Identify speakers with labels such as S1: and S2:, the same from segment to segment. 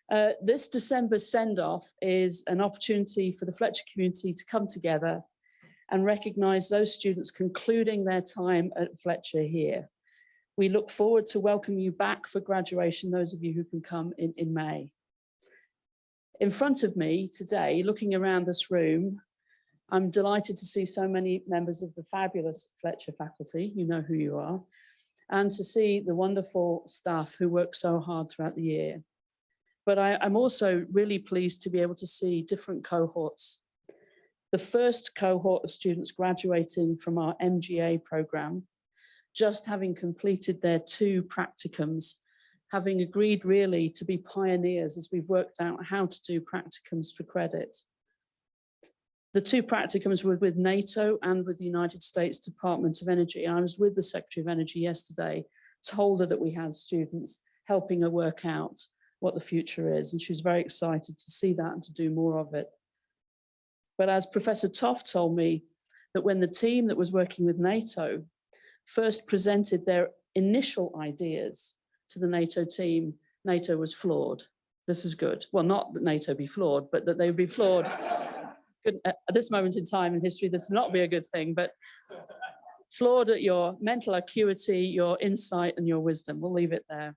S1: This December send-off is an opportunity for the Fletcher community to come together and recognise those students concluding their time at Fletcher here. We look forward to welcoming you back for graduation, those of you who can come in May. In front of me today, looking around this room, I'm delighted to see so many members of the fabulous Fletcher faculty, you know who you are, and to see the wonderful staff who work so hard throughout the year. But I'm also really pleased to be able to see different cohorts. The first cohort of students graduating from our MGA program, just having completed their 2 practicums, having agreed really to be pioneers as we've worked out how to do practicums for credit. The 2 practicums were with NATO and with the United States Department of Energy. I was with the Secretary of Energy yesterday, told her that we had students, helping her work out what the future is, and she was very excited to see that and to do more of it. But as Professor Toft told me, that when the team that was working with NATO first presented their initial ideas to the NATO team, NATO was flawed. This is good. Well, not that NATO be flawed, but that they would be flawed. Good. At this moment in time in history, this would not be a good thing, but flawed at your mental acuity, your insight, and your wisdom. We'll leave it there.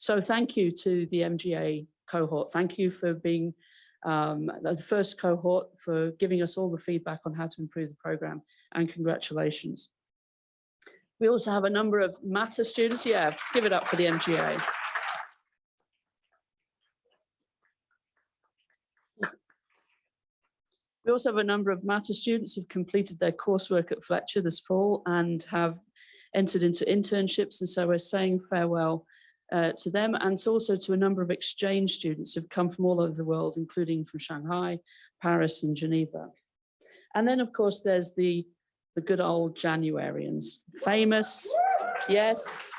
S1: So thank you to the MGA cohort. Thank you for being the first cohort, for giving us all the feedback on how to improve the program, and congratulations. We also have a number of Matter students. Yeah, give it up for the MGA. We also have a number of Matter students who've completed their coursework at Fletcher this fall and have entered into internships, and so we're saying farewell to them, and also to a number of exchange students who've come from all over the world, including from Shanghai, Paris, and Geneva. And then, of course, there's the good old Januarians, famous, yes.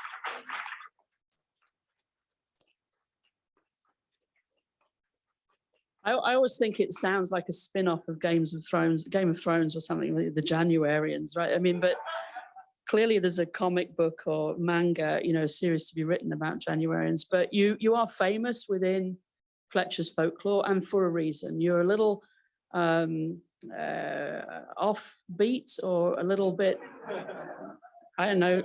S1: I always think it sounds like a spin-off of Game of Thrones or something, like the Januarians, right? I mean, but clearly there's a comic book or manga, you know, series to be written about Januarians, but you are famous within Fletcher's folklore, and for a reason. You're a little offbeat, or a little bit, I don't know,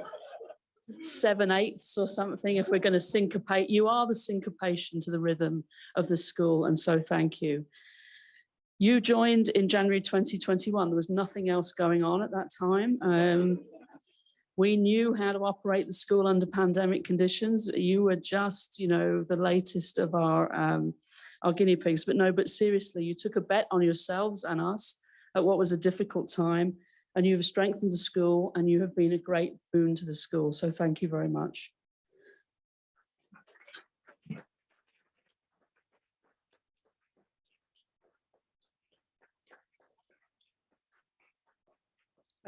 S1: 7/8 or something, if we're going to syncopate. You are the syncopation to the rhythm of the school, and so thank you. You joined in January 2021. There was nothing else going on at that time. We knew how to operate the school under pandemic conditions. You were just, you know, the latest of our guinea pigs. But seriously, you took a bet on yourselves and us at what was a difficult time, and you have strengthened the school, and you have been a great boon to the school. So thank you very much.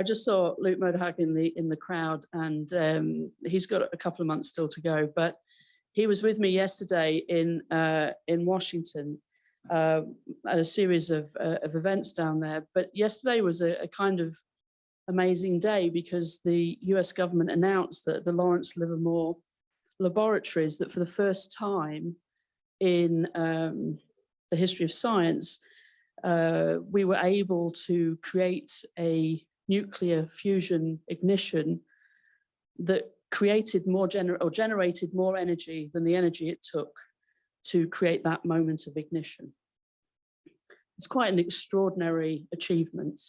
S1: I just saw Luke Moderhag in the crowd, and he's got a couple of months still to go. But he was with me yesterday in Washington at a series of events down there. But yesterday was a kind of amazing day, because the US government announced that the Lawrence Livermore laboratories, that for the first time in the history of science, we were able to create a nuclear fusion ignition that created more generated more energy than the energy it took to create that moment of ignition. It's quite an extraordinary achievement,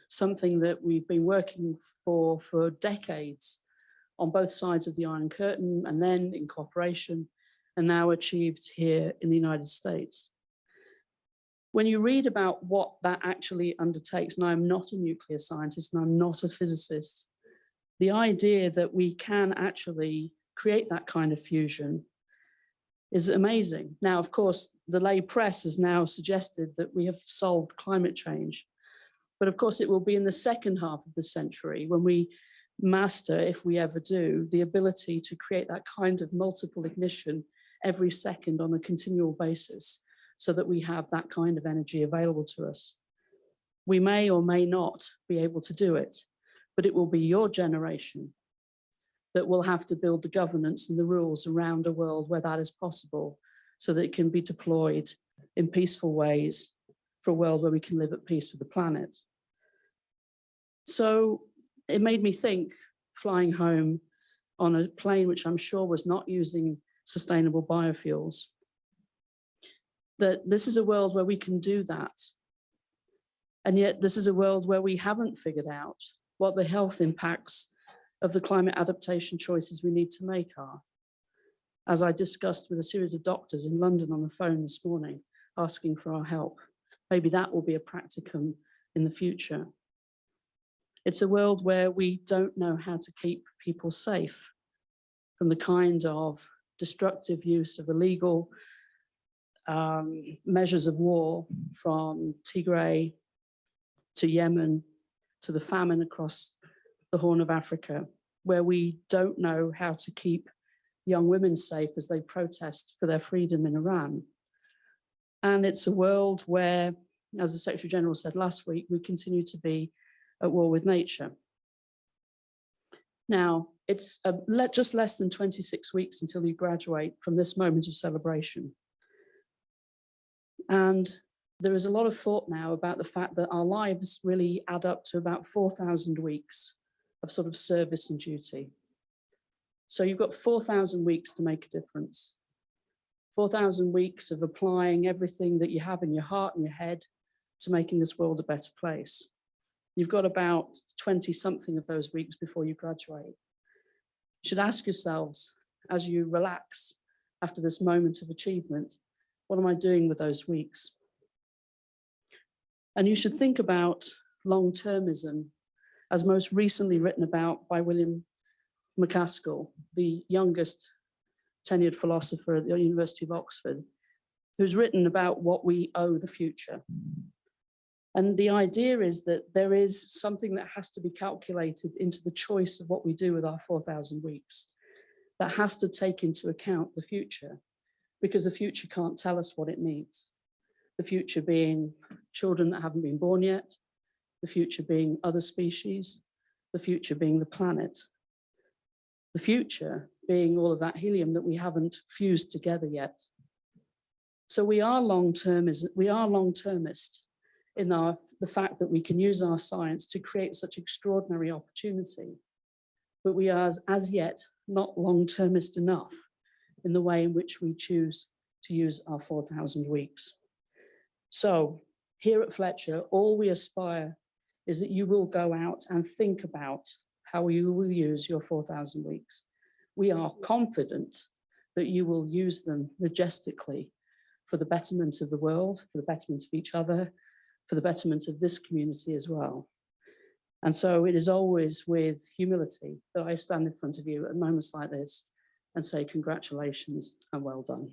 S1: something that we've been working for decades on both sides of the Iron Curtain, and then in cooperation, and now achieved here in the United States. When you read about what that actually undertakes, and I'm not a nuclear scientist and I'm not a physicist, the idea that we can actually create that kind of fusion is amazing. Now, of course, the lay press has now suggested that we have solved climate change. But of course, it will be in the second half of the century when we master, if we ever do, the ability to create that kind of multiple ignition every second on a continual basis, so that we have that kind of energy available to us. We may or may not be able to do it, but it will be your generation that will have to build the governance and the rules around a world where that is possible, so that it can be deployed in peaceful ways for a world where we can live at peace with the planet. So it made me think, flying home on a plane which I'm sure was not using sustainable biofuels, that this is a world where we can do that. And yet this is a world where we haven't figured out what the health impacts of the climate adaptation choices we need to make are. As I discussed with a series of doctors in London on the phone this morning, asking for our help. Maybe that will be a practicum in the future. It's a world where we don't know how to keep people safe from the kind of destructive use of illegal measures of war, from Tigray to Yemen to the famine across the Horn of Africa, where we don't know how to keep young women safe as they protest for their freedom in Iran. And it's a world where, as the Secretary General said last week, we continue to be at war with nature. Now, it's just less than 26 weeks until you graduate from this moment of celebration. And there is a lot of thought now about the fact that our lives really add up to about 4,000 weeks of sort of service and duty. So you've got 4,000 weeks to make a difference. 4,000 weeks of applying everything that you have in your heart and your head to making this world a better place. You've got about 20-something of those weeks before you graduate. You should ask yourselves, as you relax after this moment of achievement, what am I doing with those weeks? And you should think about long-termism, as most recently written about by William MacAskill, the youngest tenured philosopher at the University of Oxford, who's written about what we owe the future. And the idea is that there is something that has to be calculated into the choice of what we do with our 4,000 weeks that has to take into account the future, because the future can't tell us what it needs. The future being children that haven't been born yet, the future being other species, the future being the planet, the future being all of that helium that we haven't fused together yet. So we are long-termist in the fact that we can use our science to create such extraordinary opportunity, but we are as yet not long-termist enough in the way in which we choose to use our 4,000 weeks. So here at Fletcher, all we aspire is that you will go out and think about how you will use your 4,000 weeks. We are confident that you will use them majestically for the betterment of the world, for the betterment of each other, for the betterment of this community as well. And so it is always with humility that I stand in front of you at moments like this and say congratulations and well done.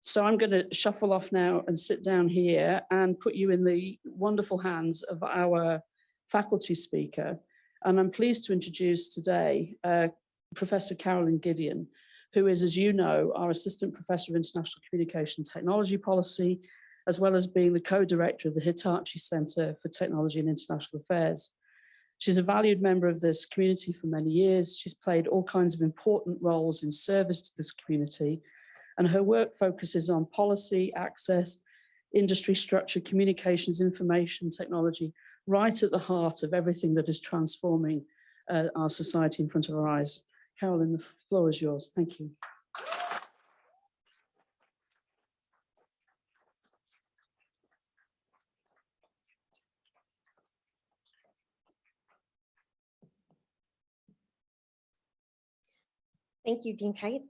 S1: So I'm going to shuffle off now and sit down here and put you in the wonderful hands of our faculty speaker. And I'm pleased to introduce today Professor Carolyn Gideon, who is, as you know, our Assistant Professor of International Communication Technology Policy, as well as being the co-director of the Hitachi Center for Technology and International Affairs. She's a valued member of this community for many years. She's played all kinds of important roles in service to this community, and her work focuses on policy, access, industry structure, communications, information, technology, right at the heart of everything that is transforming our society in front of our eyes. Carolyn, the floor is yours. Thank you.
S2: Thank you, Dean Kite,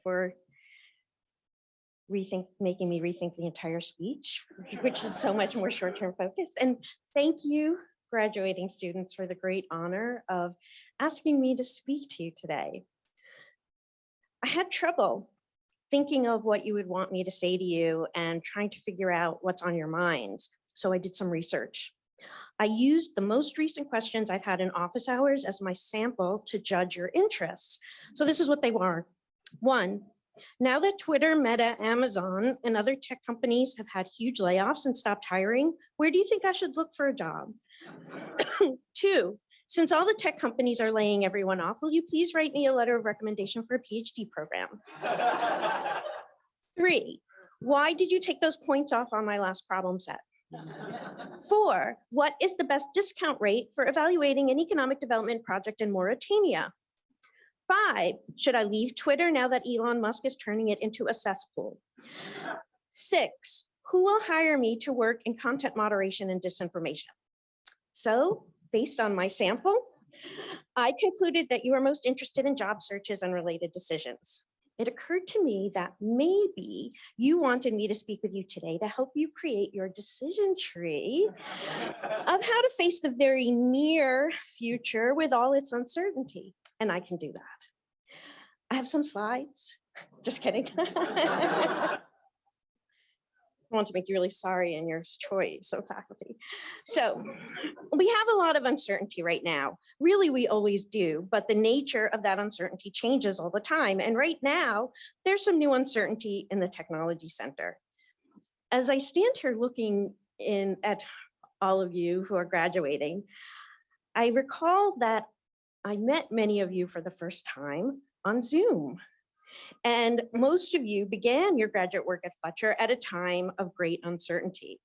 S2: for making me rethink the entire speech, which is so much more short-term focused. And thank you, graduating students, for the great honor of asking me to speak to you today. I had trouble thinking of what you would want me to say to you and trying to figure out what's on your minds. So I did some research. I used the most recent questions I've had in office hours as my sample to judge your interests. So this is what they were. 1, Now that Twitter, Meta, Amazon, and other tech companies have had huge layoffs and stopped hiring, where do you think I should look for a job? 2, since all the tech companies are laying everyone off, will you please write me a letter of recommendation for a PhD program? 3, why did you take those points off on my last problem set? 4, what is the best discount rate for evaluating an economic development project in Mauritania? 5, should I leave Twitter now that Elon Musk is turning it into a cesspool? 6, who will hire me to work in content moderation and disinformation? So, based on my sample, I concluded that you are most interested in job searches and related decisions. It occurred to me that maybe you wanted me to speak with you today to help you create your decision tree of how to face the very near future with all its uncertainty. And I can do that. I have some slides. Just kidding. I want to make you really sorry in your choice of faculty. So we have a lot of uncertainty right now. Really, we always do, but the nature of that uncertainty changes all the time. And right now, there's some new uncertainty in the Technology Center. As I stand here looking at all of you who are graduating, I recall that I met many of you for the first time on Zoom. And most of you began your graduate work at Fletcher at a time of great uncertainty.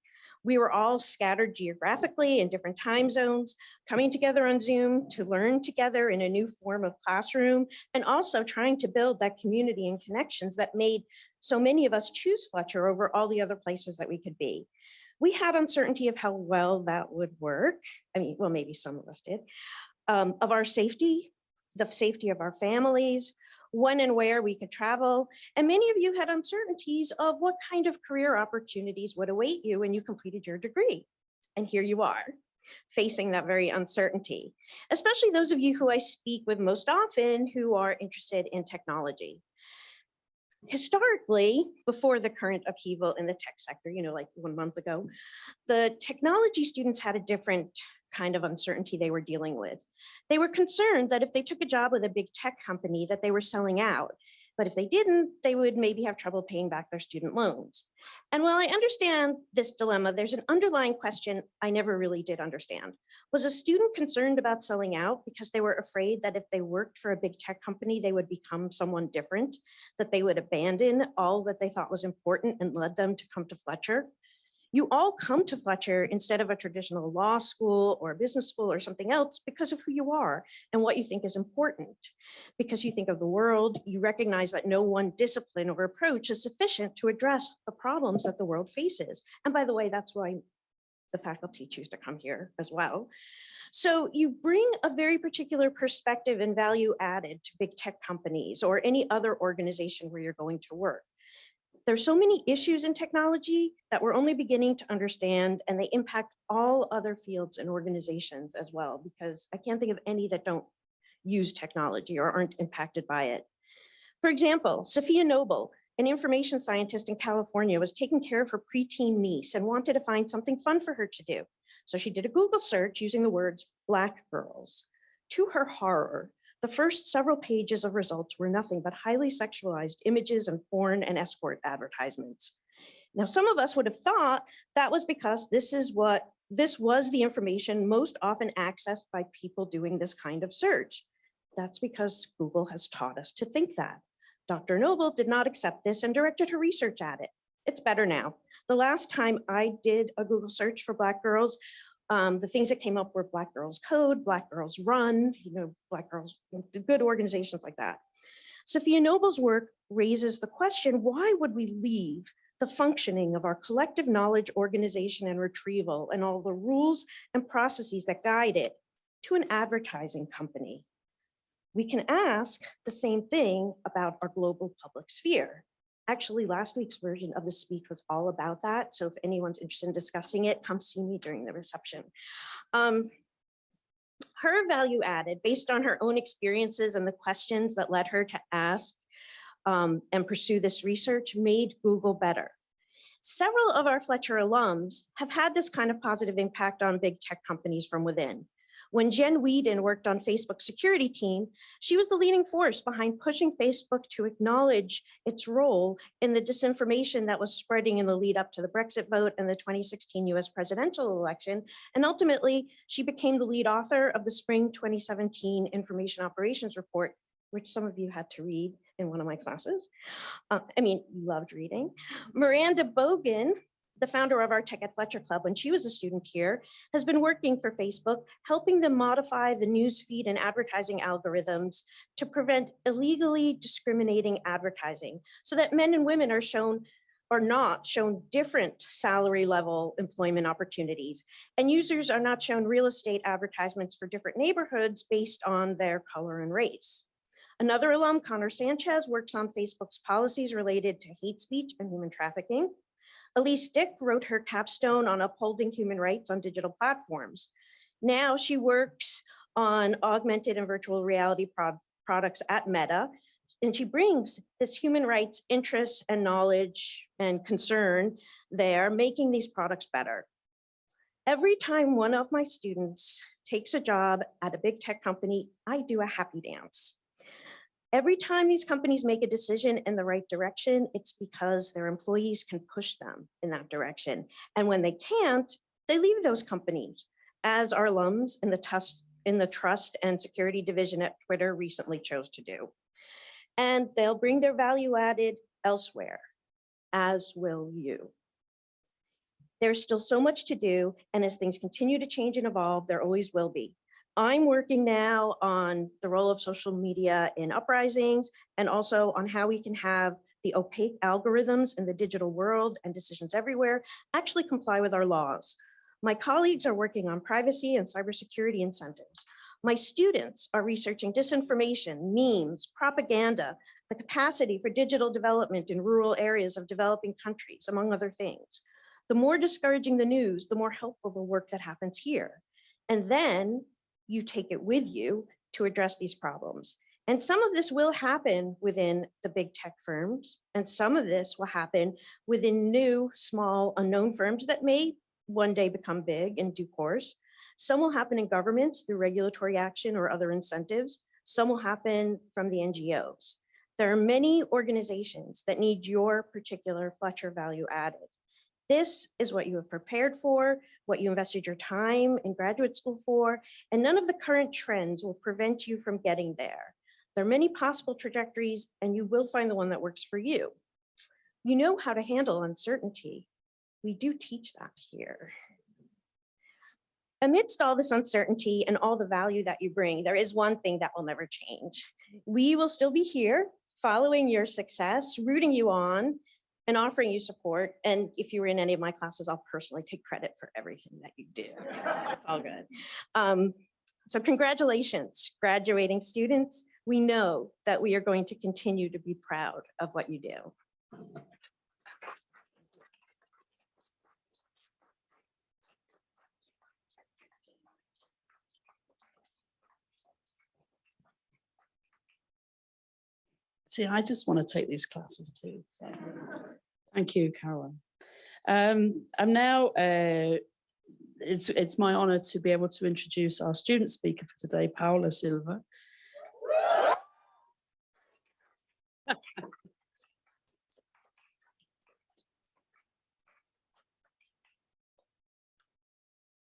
S2: We were all scattered geographically in different time zones, coming together on Zoom to learn together in a new form of classroom, and also trying to build that community and connections that made so many of us choose Fletcher over all the other places that we could be. We had uncertainty of how well that would work. I mean, well, maybe some of us did, of our safety, the safety of our families, when and where we could travel. And many of you had uncertainties of what kind of career opportunities would await you when you completed your degree. And here you are, facing that very uncertainty, especially those of you who I speak with most often who are interested in technology. Historically, before the current upheaval in the tech sector, like 1 month ago, the technology students had a different kind of uncertainty they were dealing with. They were concerned that if they took a job with a big tech company that they were selling out, but if they didn't, they would maybe have trouble paying back their student loans. And while I understand this dilemma, there's an underlying question I never really did understand. Was a student concerned about selling out because they were afraid that if they worked for a big tech company, they would become someone different, that they would abandon all that they thought was important and led them to come to Fletcher? You all come to Fletcher instead of a traditional law school or business school or something else because of who you are and what you think is important. Because you think of the world, you recognize that no one discipline or approach is sufficient to address the problems that the world faces. And by the way, that's why the faculty choose to come here as well. So you bring a very particular perspective and value added to big tech companies or any other organization where you're going to work. There's so many issues in technology that we're only beginning to understand, and they impact all other fields and organizations as well, because I can't think of any that don't use technology or aren't impacted by it. For example, Sophia Noble, an information scientist in California, was taking care of her preteen niece and wanted to find something fun for her to do. So she did a Google search using the words Black girls. To her horror, the first several pages of results were nothing but highly sexualized images and porn and escort advertisements. Now, some of us would have thought that was because this was the information most often accessed by people doing this kind of search. That's because Google has taught us to think that. Dr. Noble did not accept this and directed her research at it. It's better now. The last time I did a Google search for Black girls, the things that came up were Black Girls Code, Black Girls Run, Black girls, good organizations like that. Sophia Noble's work raises the question, why would we leave the functioning of our collective knowledge organization and retrieval and all the rules and processes that guide it to an advertising company? We can ask the same thing about our global public sphere. Actually, last week's version of the speech was all about that. So if anyone's interested in discussing it, come see me during the reception. Her value added, based on her own experiences and the questions that led her to ask and pursue this research, made Google better. Several of our Fletcher alums have had this kind of positive impact on big tech companies from within. When Jen Whedon worked on Facebook's security team, she was the leading force behind pushing Facebook to acknowledge its role in the disinformation that was spreading in the lead up to the Brexit vote and the 2016 US presidential election. And ultimately, she became the lead author of the Spring 2017 Information Operations Report, which some of you had to read in one of my classes. Loved reading. Miranda Bogan, the founder of our Tech at Fletcher Club, when she was a student here, has been working for Facebook, helping them modify the newsfeed and advertising algorithms to prevent illegally discriminating advertising so that men and women are not shown different salary level employment opportunities. And users are not shown real estate advertisements for different neighborhoods based on their color and race. Another alum, Connor Sanchez, works on Facebook's policies related to hate speech and human trafficking. Elise Dick wrote her capstone on upholding human rights on digital platforms. Now she works on augmented and virtual reality products at Meta, and she brings this human rights interest and knowledge and concern there, making these products better. Every time one of my students takes a job at a big tech company, I do a happy dance. Every time these companies make a decision in the right direction, it's because their employees can push them in that direction. And when they can't, they leave those companies, as our alums in the trust and security division at Twitter recently chose to do. And they'll bring their value added elsewhere, as will you. There's still so much to do, and as things continue to change and evolve, there always will be. I'm working now on the role of social media in uprisings and also on how we can have the opaque algorithms in the digital world and decisions everywhere actually comply with our laws. My colleagues are working on privacy and cybersecurity incentives. My students are researching disinformation, memes, propaganda, the capacity for digital development in rural areas of developing countries, among other things. The more discouraging the news, the more helpful the work that happens here. And then you take it with you to address these problems. And some of this will happen within the big tech firms, and some of this will happen within new, small, unknown firms that may one day become big in due course. Some will happen in governments through regulatory action or other incentives. Some will happen from the NGOs. There are many organizations that need your particular Fletcher value added. This is what you have prepared for, what you invested your time in graduate school for, and none of the current trends will prevent you from getting there. There are many possible trajectories, and you will find the one that works for you. You know how to handle uncertainty. We do teach that here. Amidst all this uncertainty and all the value that you bring, there is one thing that will never change. We will still be here, following your success, rooting you on, and offering you support. And if you were in any of my classes, I'll personally take credit for everything that you do. It's all good. So congratulations, graduating students. We know that we are going to continue to be proud of what you do.
S1: See, I just want to take these classes too. So. Thank you, Caroline. I'm now, it's my honor to be able to introduce our student speaker for today, Paula Silva.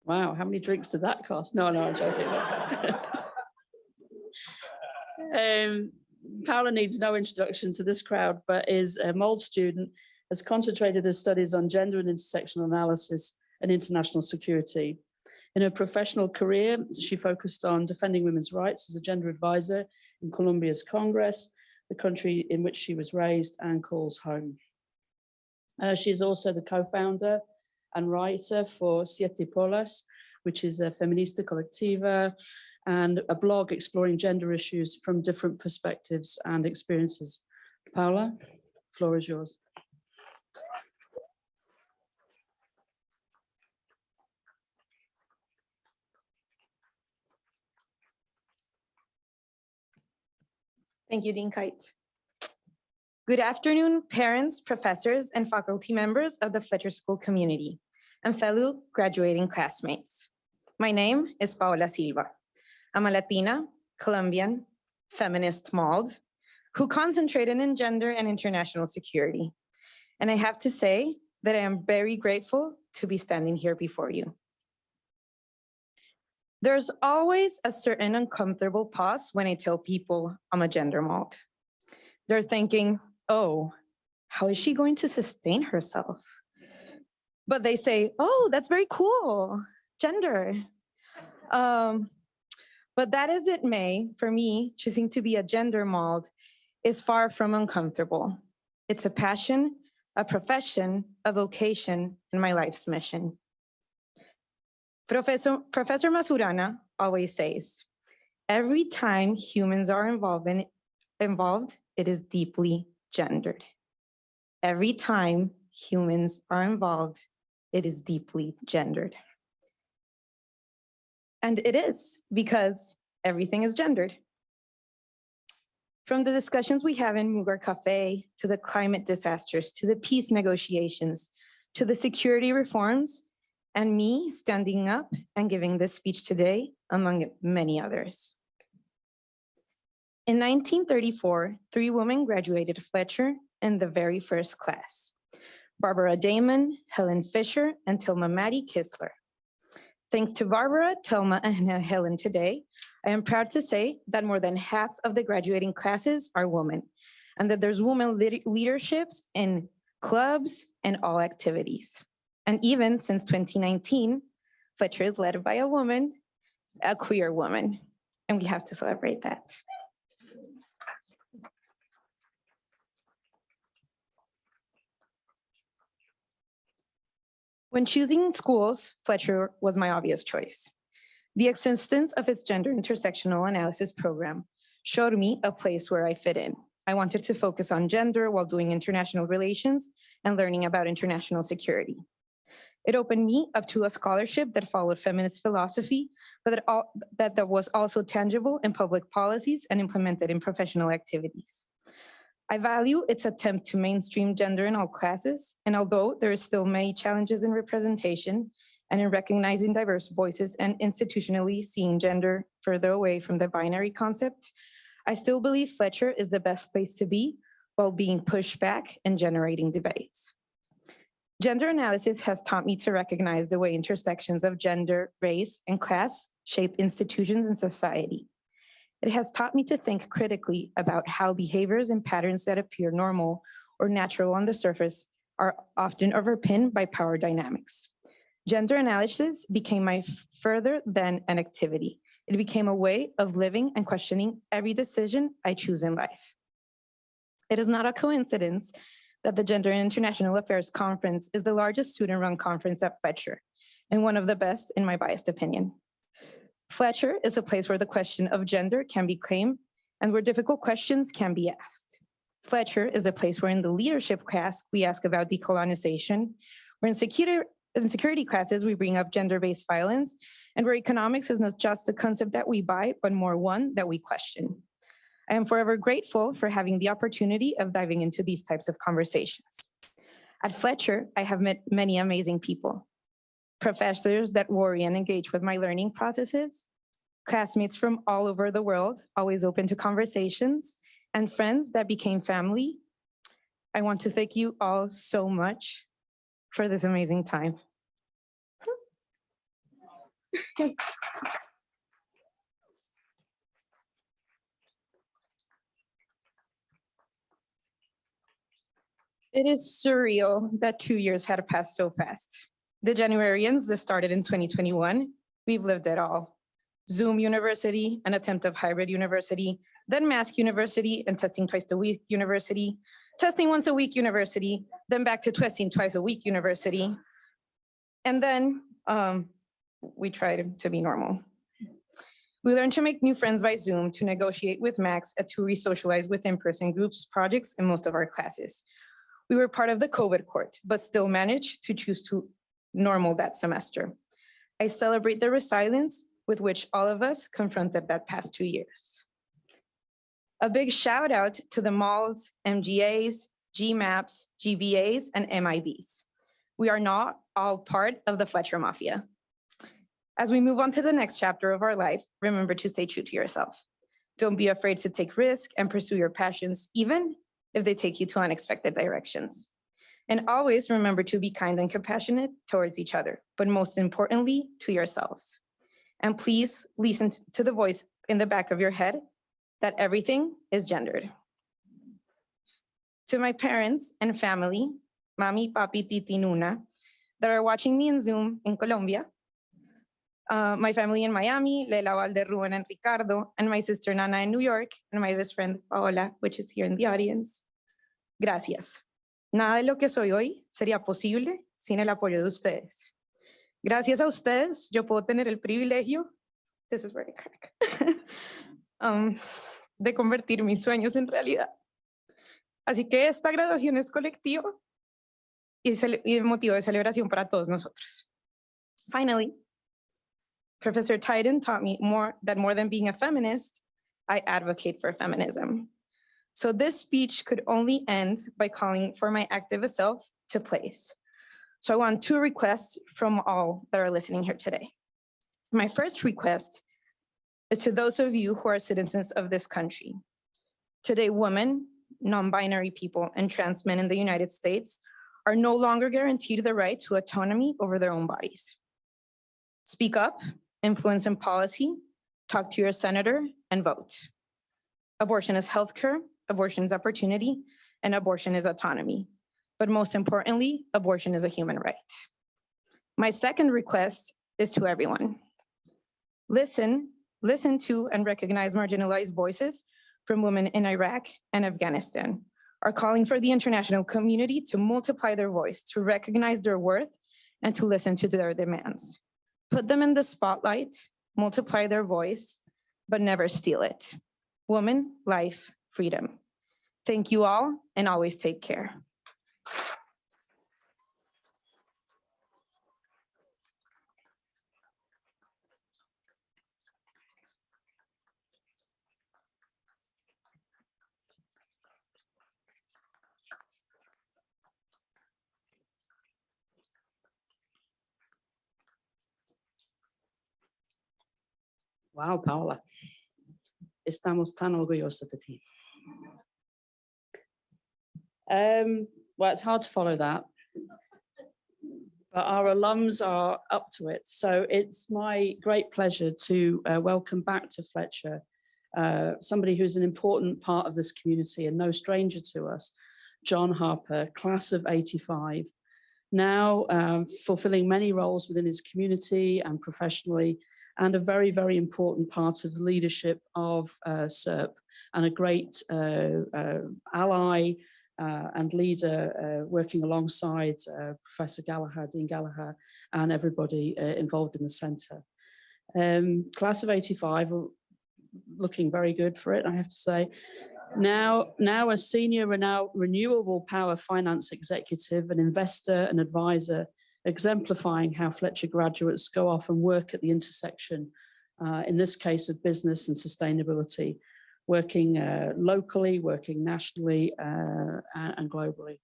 S1: Wow, how many drinks did that cost? No, I'm joking. Paula needs no introduction to this crowd, but is a MOLD student, has concentrated her studies on gender and intersectional analysis and international security. In her professional career, she focused on defending women's rights as a gender advisor in Colombia's Congress, the country in which she was raised and calls home. She is also the co-founder and writer for Siete Polas, which is a feminista colectiva and a blog exploring gender issues from different perspectives and experiences. Paula, the floor is yours.
S3: Thank you, Dean Kite. Good afternoon, parents, professors, and faculty members of the Fletcher School community and fellow graduating classmates. My name is Paola Silva. I'm a Latina, Colombian, feminist MALD, who concentrated in gender and international security. And I have to say that I am very grateful to be standing here before you. There's always a certain uncomfortable pause when I tell people I'm a gender MALD. They're thinking, oh, how is she going to sustain herself? But they say, oh, that's very cool, gender. But that as it may, for me, choosing to be a gender MALD is far from uncomfortable. It's a passion, a profession, a vocation, and my life's mission. Professor Masurana always says, every time humans are involved, it is deeply gendered. Every time humans are involved, it is deeply gendered. And it is, because everything is gendered. From the discussions we have in Mugar Cafe, to the climate disasters, to the peace negotiations, to the security reforms, and me standing up and giving this speech today, among many others. In 1934, 3 women graduated Fletcher in the very first class: Barbara Damon, Helen Fisher, and Tilma Maddie Kistler. Thanks to Barbara, Tilma, and Helen today, I am proud to say that more than half of the graduating classes are women, and that there's women leaderships in clubs and all activities. And even since 2019, Fletcher is led by a woman, a queer woman, and we have to celebrate that. When choosing schools, Fletcher was my obvious choice. The existence of its gender intersectional analysis program showed me a place where I fit in. I wanted to focus on gender while doing international relations and learning about international security. It opened me up to a scholarship that followed feminist philosophy, but that was also tangible in public policies and implemented in professional activities. I value its attempt to mainstream gender in all classes, and although there are still many challenges in representation and in recognizing diverse voices and institutionally seeing gender further away from the binary concept, I still believe Fletcher is the best place to be while being pushed back and generating debates. Gender analysis has taught me to recognize the way intersections of gender, race, and class shape institutions and society. It has taught me to think critically about how behaviors and patterns that appear normal or natural on the surface are often overpinned by power dynamics. Gender analysis became my further than an activity. It became a way of living and questioning every decision I choose in life. It is not a coincidence that the Gender and International Affairs Conference is the largest student-run conference at Fletcher, and one of the best in my biased opinion. Fletcher is a place where the question of gender can be claimed and where difficult questions can be asked. Fletcher is a place where in the leadership class, we ask about decolonization, where in security classes, we bring up gender-based violence, and where economics is not just a concept that we buy, but more one that we question. I am forever grateful for having the opportunity of diving into these types of conversations. At Fletcher, I have met many amazing people. Professors that worry and engage with my learning processes, classmates from all over the world, always open to conversations, and friends that became family. I want to thank you all so much for this amazing time. It is surreal that 2 years had passed so fast. The Januarians that started in 2021, we've lived it all. Zoom university, an attempt of hybrid university, then mask university and testing twice a week university, testing once a week university, then back to testing twice a week university. And then we tried to be normal. We learned to make new friends by Zoom, to negotiate with Max, and to re-socialize with in-person groups, projects, in most of our classes. We were part of the COVID court, but still managed to choose to normal that semester. I celebrate the resilience with which all of us confronted that past 2 years. A big shout out to the MALs, MGAs, GMAPs, GBAs, and MIBs. We are not all part of the Fletcher Mafia. As we move on to the next chapter of our life, remember to stay true to yourself. Don't be afraid to take risks and pursue your passions, even if they take you to unexpected directions. And always remember to be kind and compassionate towards each other, but most importantly, to yourselves. And please listen to the voice in the back of your head that everything is gendered. To my parents and family, Mami, Papi, Titi, Nuna, that are watching me in Zoom in Colombia, my family in Miami, Lela, Valde, Ruben, and Ricardo, and my sister Nana in New York, and my best friend Paola, which is here in the audience. Gracias. Nada de lo que soy hoy sería posible sin el apoyo de ustedes. Gracias a ustedes, yo puedo tener el privilegio, this is very crack, de convertir mis sueños en realidad. Así que esta graduación es colectiva y motivo de celebración para todos nosotros. Finally, Professor Titan taught me more than being a feminist, I advocate for feminism. So this speech could only end by calling for my activist self to place. So I want 2 requests from all that are listening here today. My first request is to those of you who are citizens of this country. Today, women, non-binary people, and trans men in the United States are no longer guaranteed the right to autonomy over their own bodies. Speak up, influence in policy, talk to your senator, and vote. Abortion is healthcare, abortion is opportunity, and abortion is autonomy. But most importantly, abortion is a human right. My second request is to everyone. Listen to and recognize marginalized voices from women in Iraq and Afghanistan are calling for the international community to multiply their voice, to recognize their worth, and to listen to their demands. Put them in the spotlight, multiply their voice, but never steal it. Woman, life, freedom. Thank you all, and always take care.
S1: Wow, Paola. Estamos tan orgullosos de ti. Well, it's hard to follow that, but our alums are up to it. So it's my great pleasure to welcome back to Fletcher somebody who's an important part of this community and no stranger to us, John Harper, class of '85, now fulfilling many roles within his community and professionally, and a very, very important part of the leadership of SERP and a great ally and leader working alongside Professor Gallagher, Dean Gallagher, and everybody involved in the centre. Class of '85, looking very good for it, I have to say. Now a senior renewable power finance executive, an investor, an advisor, exemplifying how Fletcher graduates go off and work at the intersection, in this case of business and sustainability, working locally, working nationally and globally.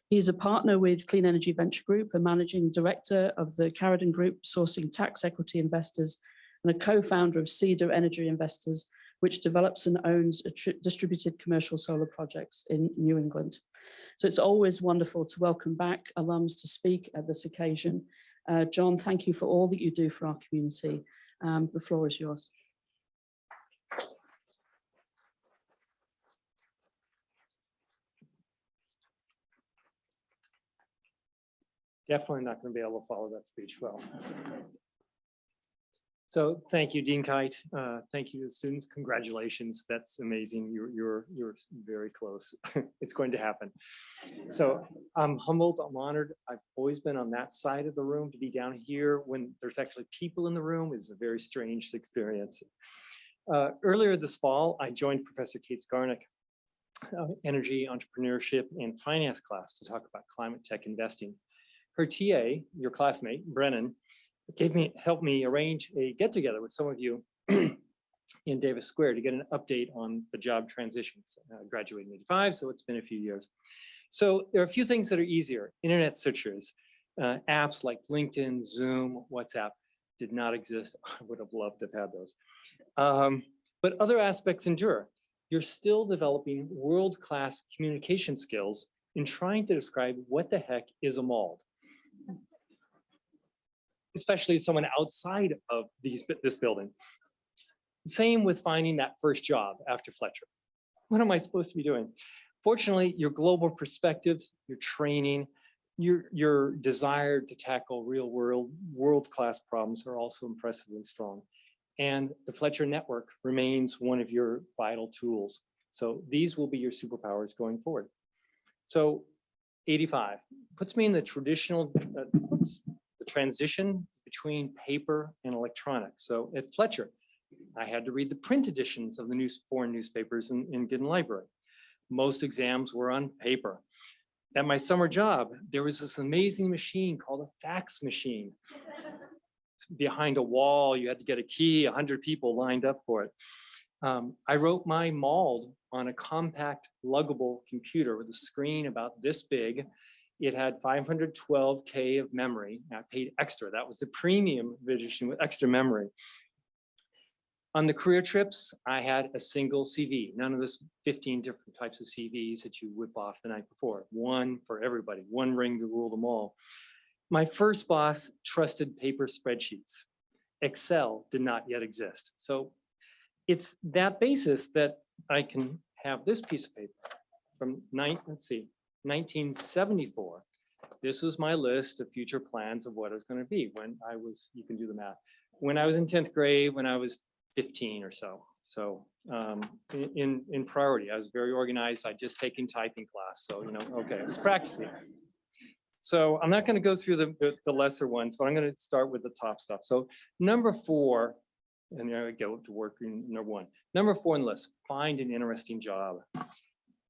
S1: He's a partner with Clean Energy Venture Group, a managing director of the Carradine Group, sourcing tax equity investors, and a co-founder of Cedar Energy Investors, which develops and owns distributed commercial solar projects in New England. So it's always wonderful to welcome back alums to speak at this occasion. John, thank you for all that you do for our community. The floor is yours.
S4: Definitely not going to be able to follow that speech well. So thank you, Dean Kite. Thank you to the students. Congratulations. That's amazing. You're very close. It's going to happen. So I'm humbled. I'm honored. I've always been on that side of the room. To be down here when there's actually people in the room is a very strange experience. Earlier this fall, I joined Professor Kate Skarnick, Energy, Entrepreneurship, and Finance class to talk about climate tech investing. Her TA, your classmate, Brennan, helped me arrange a get-together with some of you in Davis Square to get an update on the job transitions. I graduated in '85, so it's been a few years. So there are a few things that are easier. Internet searches, apps like LinkedIn, Zoom, WhatsApp. did not exist. I would have loved to have had those. But other aspects endure. You're still developing world-class communication skills in trying to describe what the heck is a mold, especially someone outside of this building. Same with finding that first job after Fletcher. What am I supposed to be doing? Fortunately, your global perspectives, your training, your desire to tackle real world-class problems are also impressively strong. And the Fletcher network remains one of your vital tools. So these will be your superpowers going forward. So 85 puts me in the traditional, the transition between paper and electronic. So at Fletcher, I had to read the print editions of the foreign newspapers in Giddens Library. Most exams were on paper. At my summer job, there was this amazing machine called a fax machine. Behind a wall, you had to get a key, 100 people lined up for it. I wrote my mold on a compact luggable computer with a screen about this big. It had 512K of memory. I paid extra. That was the premium edition with extra memory. On the career trips, I had a single CV, none of this 15 different types of CVs that you whip off the night before. One for everybody, one ring to rule them all. My first boss trusted paper spreadsheets. Excel did not yet exist. So it's that basis that I can have this piece of paper from 1974. This was my list of future plans of what it was going to be when I was, you can do the math, when I was in 10th grade, when I was 15 or so. So in priority, I was very organized. I'd just taken typing class. So, okay, I was practicing. So I'm not going to go through the lesser ones, but I'm going to start with the top stuff. So number 4, and there I go to work in number 1. Number 4 on the list, find an interesting job.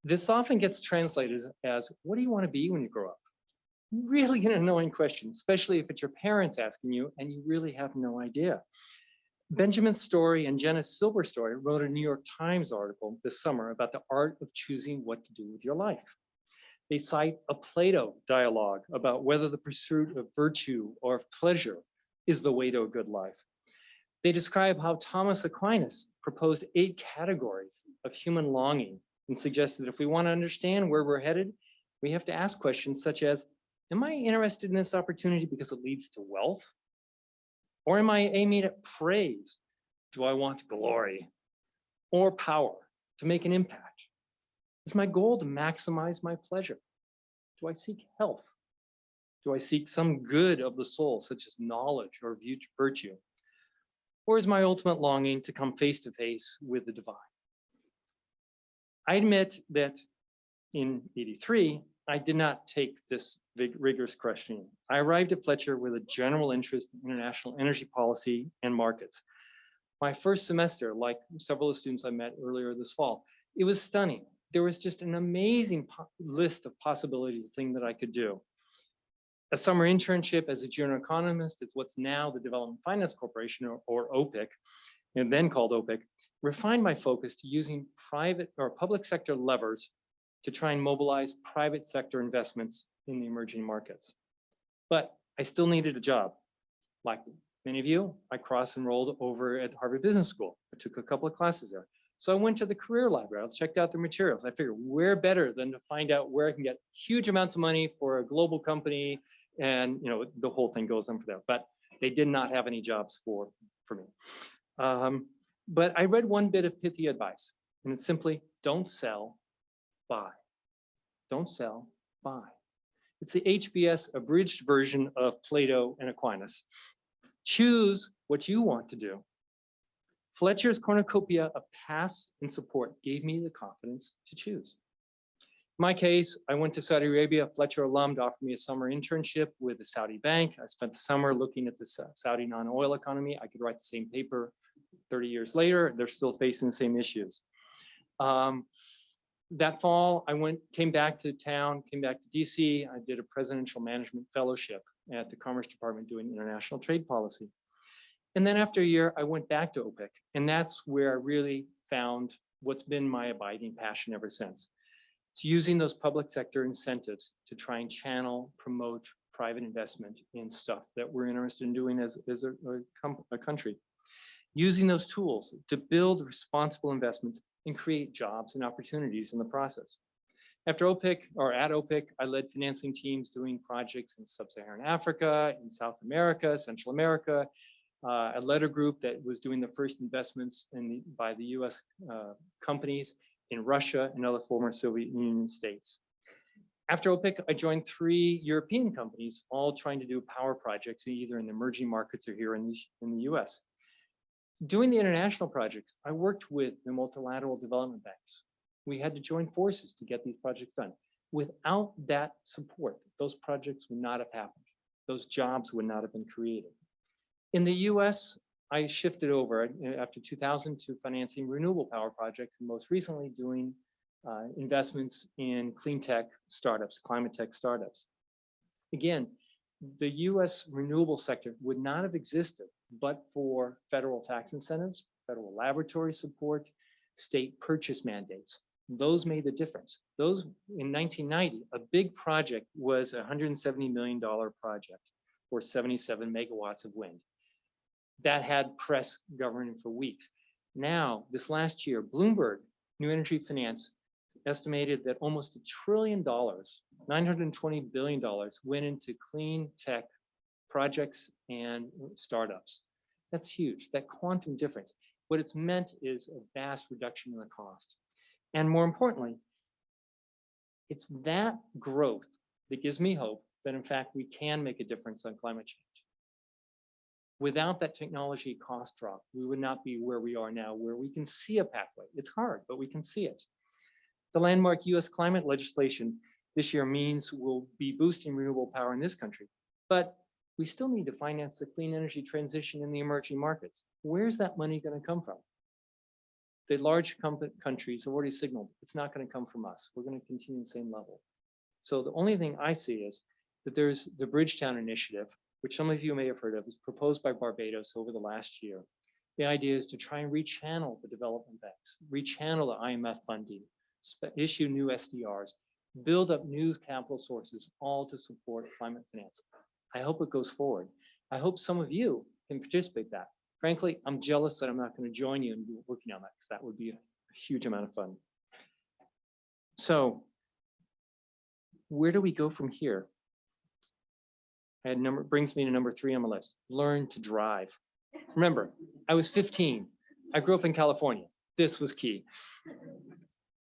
S4: This often gets translated as, what do you want to be when you grow up? Really an annoying question, especially if it's your parents asking you and you really have no idea. Benjamin Story and Jenna Silverstory wrote a New York Times article this summer about the art of choosing what to do with your life. They cite a Plato dialogue about whether the pursuit of virtue or of pleasure is the way to a good life. They describe how Thomas Aquinas proposed 8 categories of human longing and suggested if we want to understand where we're headed, we have to ask questions such as, am I interested in this opportunity because it leads to wealth? Or am I aiming at praise? Do I want glory or power to make an impact? Is my goal to maximize my pleasure? Do I seek health? Do I seek some good of the soul, such as knowledge or virtue? Or is my ultimate longing to come face to face with the divine? I admit that in 83, I did not take this rigorous questioning. I arrived at Fletcher with a general interest in international energy policy and markets. My first semester, like several of the students I met earlier this fall, it was stunning. There was just an amazing list of possibilities of things that I could do. A summer internship as a junior economist at what's now the Development Finance Corporation, or OPIC, and then called OPIC, refined my focus to using private or public sector levers to try and mobilize private sector investments in the emerging markets. But I still needed a job. Like many of you, I cross-enrolled over at Harvard Business School. I took a couple of classes there. So I went to the career library, I checked out the materials. I figured where better than to find out where I can get huge amounts of money for a global company, and the whole thing goes on for that. But they did not have any jobs for me. But I read one bit of pithy advice, and it's simply, don't sell, buy. Don't sell, buy. It's the HBS abridged version of Plato and Aquinas. Choose what you want to do. Fletcher's cornucopia of paths and support gave me the confidence to choose. In my case, I went to Saudi Arabia. A Fletcher alum offered me a summer internship with a Saudi bank. I spent the summer looking at the Saudi non-oil economy. I could write the same paper 30 years later. They're still facing the same issues. That fall, I came back to town, came back to DC. I did a presidential management fellowship at the Commerce Department doing international trade policy. And then after a year, I went back to OPIC, and that's where I really found what's been my abiding passion ever since. It's using those public sector incentives to try and channel, promote private investment in stuff that we're interested in doing as a country. Using those tools to build responsible investments and create jobs and opportunities in the process. After OPIC, or at OPIC, I led financing teams doing projects in Sub-Saharan Africa, in South America, Central America. I led a group that was doing the first investments by the US companies in Russia and other former Soviet Union states. After OPIC, I joined 3 European companies, all trying to do power projects either in the emerging markets or here in the US. Doing the international projects, I worked with the multilateral development banks. We had to join forces to get these projects done. Without that support, those projects would not have happened. Those jobs would not have been created. In the US, I shifted over after 2000 to financing renewable power projects, and most recently doing investments in clean tech startups, climate tech startups. Again, the US renewable sector would not have existed but for federal tax incentives, federal laboratory support, state purchase mandates. Those made the difference. Those in 1990, a big project was a $170 million project for 77 megawatts of wind. That had press governing for weeks. Now, this last year, Bloomberg New Energy Finance estimated that almost $1 trillion, $920 billion went into clean tech projects and startups. That's huge, that quantum difference. What it's meant is a vast reduction in the cost. And more importantly, it's that growth that gives me hope that in fact we can make a difference on climate change. Without that technology cost drop, we would not be where we are now, where we can see a pathway. It's hard, but we can see it. The landmark US climate legislation this year means we'll be boosting renewable power in this country, but we still need to finance the clean energy transition in the emerging markets. Where's that money going to come from? The large countries have already signaled it's not going to come from us. We're going to continue the same level. So the only thing I see is that there's the Bridgetown Initiative, which some of you may have heard of, was proposed by Barbados over the last year. The idea is to try and rechannel the development banks, rechannel the IMF funding, issue new SDRs, build up new capital sources, all to support climate finance. I hope it goes forward. I hope some of you can participate in that. Frankly, I'm jealous that I'm not going to join you in working on that, because that would be a huge amount of fun. So where do we go from here? Brings me to number 3 on my list, learn to drive. Remember, I was 15. I grew up in California. This was key.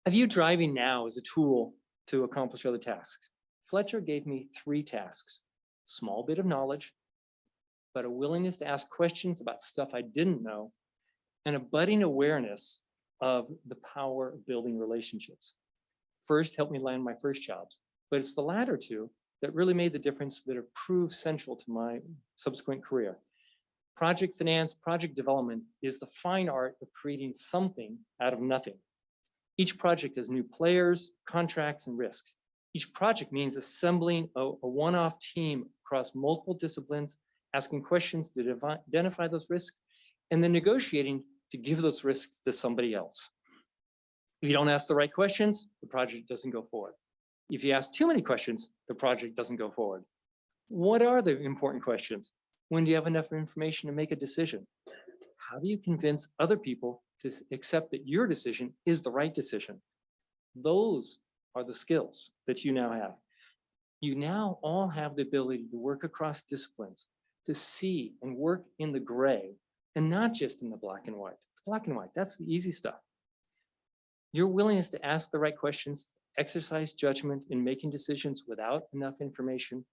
S4: I view driving now as a tool to accomplish other tasks. Fletcher gave me 3 tasks, small bit of knowledge, but a willingness to ask questions about stuff I didn't know, and a budding awareness of the power of building relationships. First, helped me land my first jobs, but it's the latter 2 that really made the difference, that have proved central to my subsequent career. Project finance, project development is the fine art of creating something out of nothing. Each project has new players, contracts, and risks. Each project means assembling a one-off team across multiple disciplines, asking questions to identify those risks, and then negotiating to give those risks to somebody else. If you don't ask the right questions, the project doesn't go forward. If you ask too many questions, the project doesn't go forward. What are the important questions? When do you have enough information to make a decision? How do you convince other people to accept that your decision is the right decision? Those are the skills that you now have. You now all have the ability to work across disciplines, to see and work in the gray, and not just in the black and white. Black and white, that's the easy stuff. Your willingness to ask the right questions, exercise judgment in making decisions without enough information,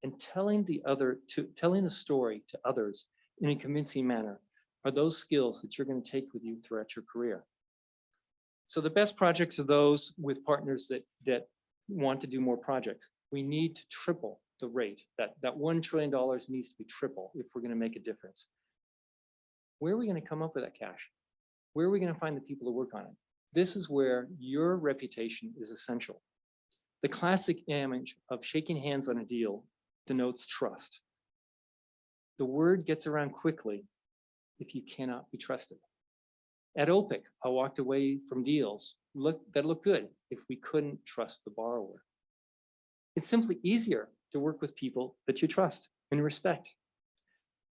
S4: and telling the story to others in a convincing manner are those skills that you're going to take with you throughout your career. So the best projects are those with partners that want to do more projects. We need to triple the rate. That $1 trillion needs to be triple if we're going to make a difference. Where are we going to come up with that cash? Where are we going to find the people to work on it? This is where your reputation is essential. The classic image of shaking hands on a deal denotes trust. The word gets around quickly if you cannot be trusted. At OPIC, I walked away from deals that looked good if we couldn't trust the borrower. It's simply easier to work with people that you trust and respect.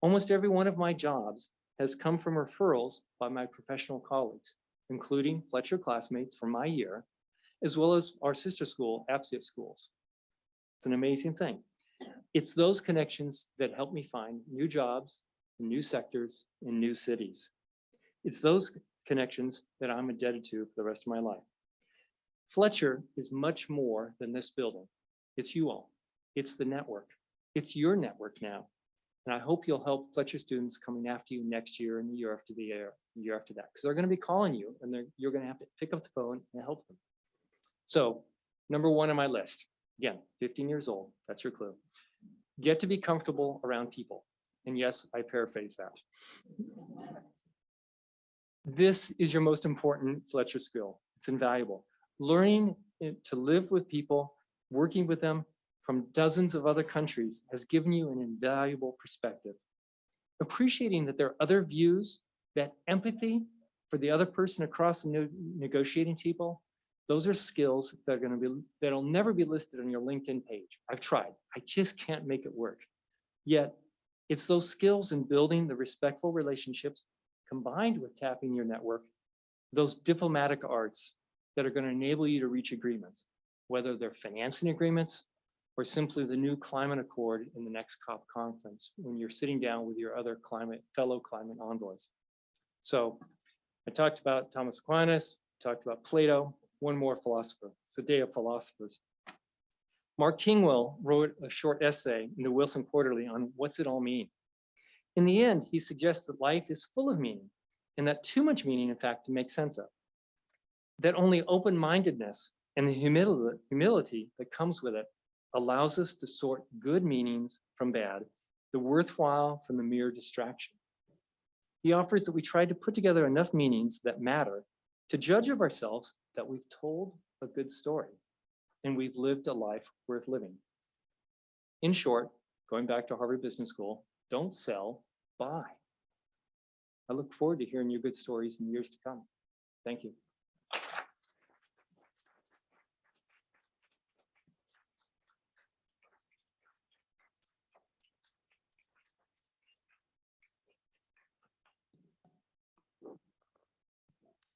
S4: Almost every one of my jobs has come from referrals by my professional colleagues, including Fletcher classmates from my year, as well as our sister school, APSIF schools. It's an amazing thing. It's those connections that help me find new jobs, in new sectors, in new cities. It's those connections that I'm indebted to for the rest of my life. Fletcher is much more than this building. It's you all. It's the network. It's your network now. And I hope you'll help Fletcher students coming after you next year and the year after that, because they're going to be calling you and you're going to have to pick up the phone and help them. So number one on my list, again, 15 years old, that's your clue. Get to be comfortable around people. And yes, I paraphrase that. This is your most important Fletcher skill. It's invaluable. Learning to live with people, working with them from dozens of other countries has given you an invaluable perspective. Appreciating that there are other views, that empathy for the other person across the negotiating table, those are skills that are going to be, that'll never be listed on your LinkedIn page. I've tried, I just can't make it work. Yet it's those skills in building the respectful relationships combined with tapping your network, those diplomatic arts that are going to enable you to reach agreements, whether they're financing agreements or simply the new climate accord in the next COP conference when you're sitting down with your other fellow climate envoys. So I talked about Thomas Aquinas, talked about Plato, one more philosopher. It's a day of philosophers. Mark Kingwell wrote a short essay in the Wilson Quarterly on what's it all mean. In the end, he suggests that life is full of meaning and that too much meaning, in fact, to make sense of. That only open-mindedness and the humility that comes with it allows us to sort good meanings from bad, the worthwhile from the mere distraction. He offers that we try to put together enough meanings that matter to judge of ourselves that we've told a good story and we've lived a life worth living. In short, going back to Harvard Business School, don't sell, buy. I look forward to hearing your good stories in years to come. Thank you.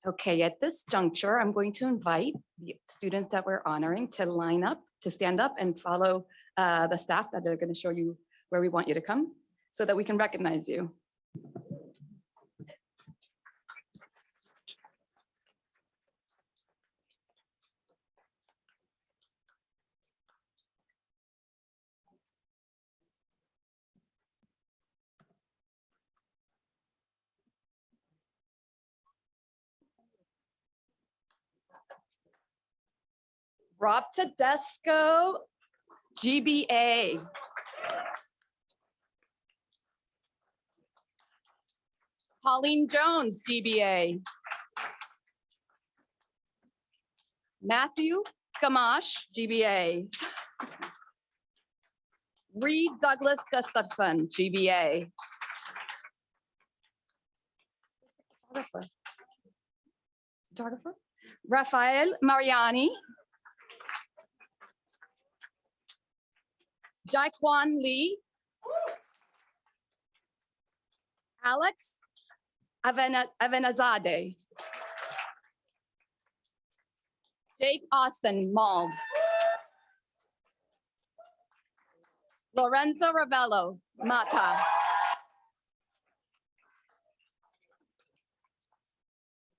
S5: Okay, at this juncture, I'm going to invite the students that we're honoring to line up, to stand up and follow the staff that are going to show you where we want you to come so that we can recognize you. Rob Tedesco, GBA. Pauline Jones, GBA. Matthew Gamache, GBA. Reed Douglas Gustafson, GBA. Photographer. Rafael Mariani. Jaquan Lee. Alex Avenazade. Jake Austin Mald. Lorenzo Ravello Mata.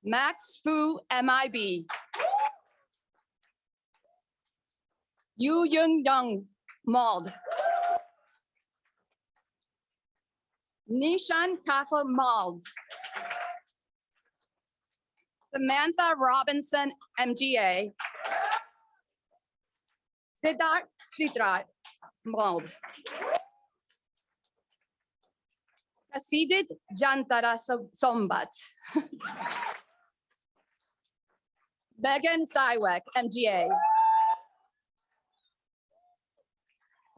S5: Max Fu MIB. Yu Yun Young Mald. Nishan Kafa Mald. Samantha Robinson MGA. Siddharth Sidrat Mald. Kasidit Jantara Sombat. Megan Sywek MGA.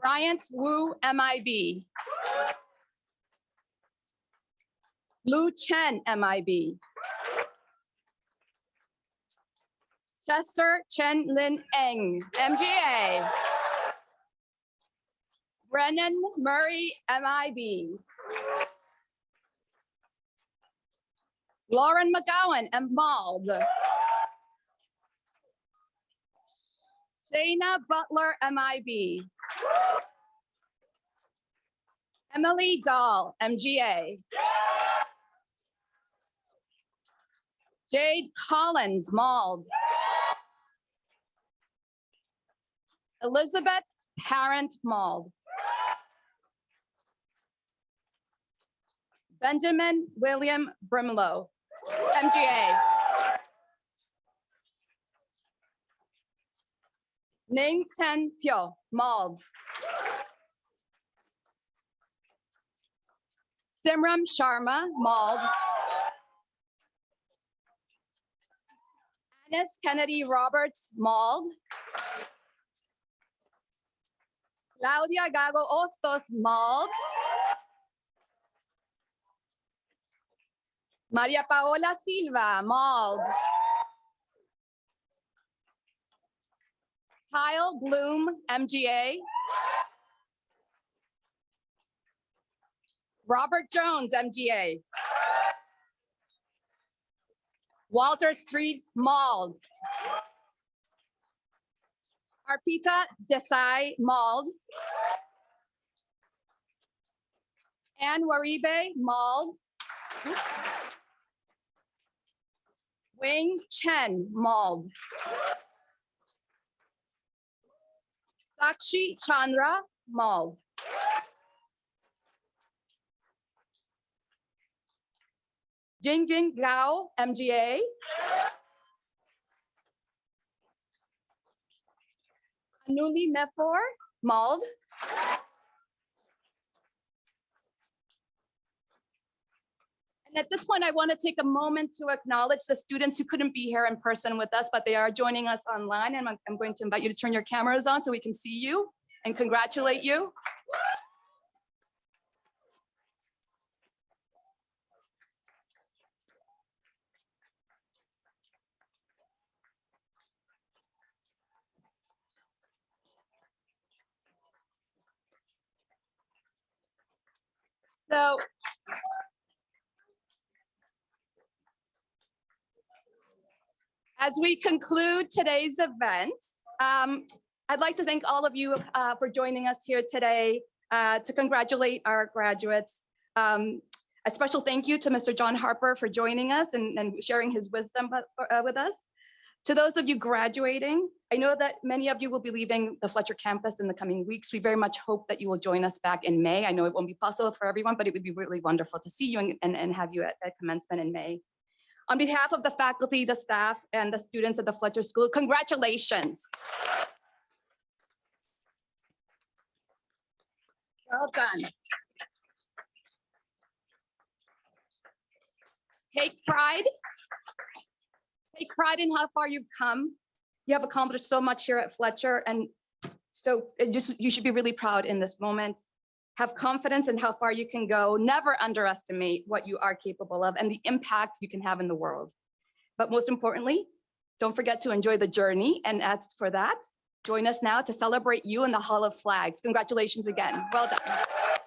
S5: Bryant Wu MIB. Lu Chen MIB. Chester Chen Lin Eng MGA. Brennan Murray, MIB. Lauren McGowan, MALD. Shayna Butler, MIB. Emily Dahl, MGA. Jade Collins, MALD. Elizabeth Parent, MALD. Benjamin William Brimlow, MGA. Ning Ten Pyo, MALD. Simram Sharma, MALD. Annis Kennedy Roberts, MALD. Claudia Gago Ostos, MALD. Maria Paola Silva, MALD. Kyle Bloom, MGA. Robert Jones, MGA. Walter Street, MALD. Arpita Desai, MALD. Anne Waribe, MALD. Wing Chen, MALD. Sakshi Chandra, MALD. Jingjing Gao, MGA. Anuli Mefor, MALD. And at this point, I want to take a moment to acknowledge the students who couldn't be here in person with us, but they are joining us online. And I'm going to invite you to turn your cameras on so we can see you and congratulate you. So as we conclude today's event, I'd like to thank all of you for joining us here today to congratulate our graduates. A special thank you to Mr. John Harper for joining us and sharing his wisdom with us. To those of you graduating, I know that many of you will be leaving the Fletcher campus in the coming weeks. We very much hope that you will join us back in May. I know it won't be possible for everyone, but it would be really wonderful to see you and have you at commencement in May. On behalf of the faculty, the staff, and the students at the Fletcher School, congratulations. Well done. Take pride. Take pride in how far you've come. You have accomplished so much here at Fletcher, and so you should be really proud in this moment. Have confidence in how far you can go. Never underestimate what you are capable of and the impact you can have in the world. But most importantly, don't forget to enjoy the journey. And as for that, join us now to celebrate you in the Hall of Flags. Congratulations again. Well done.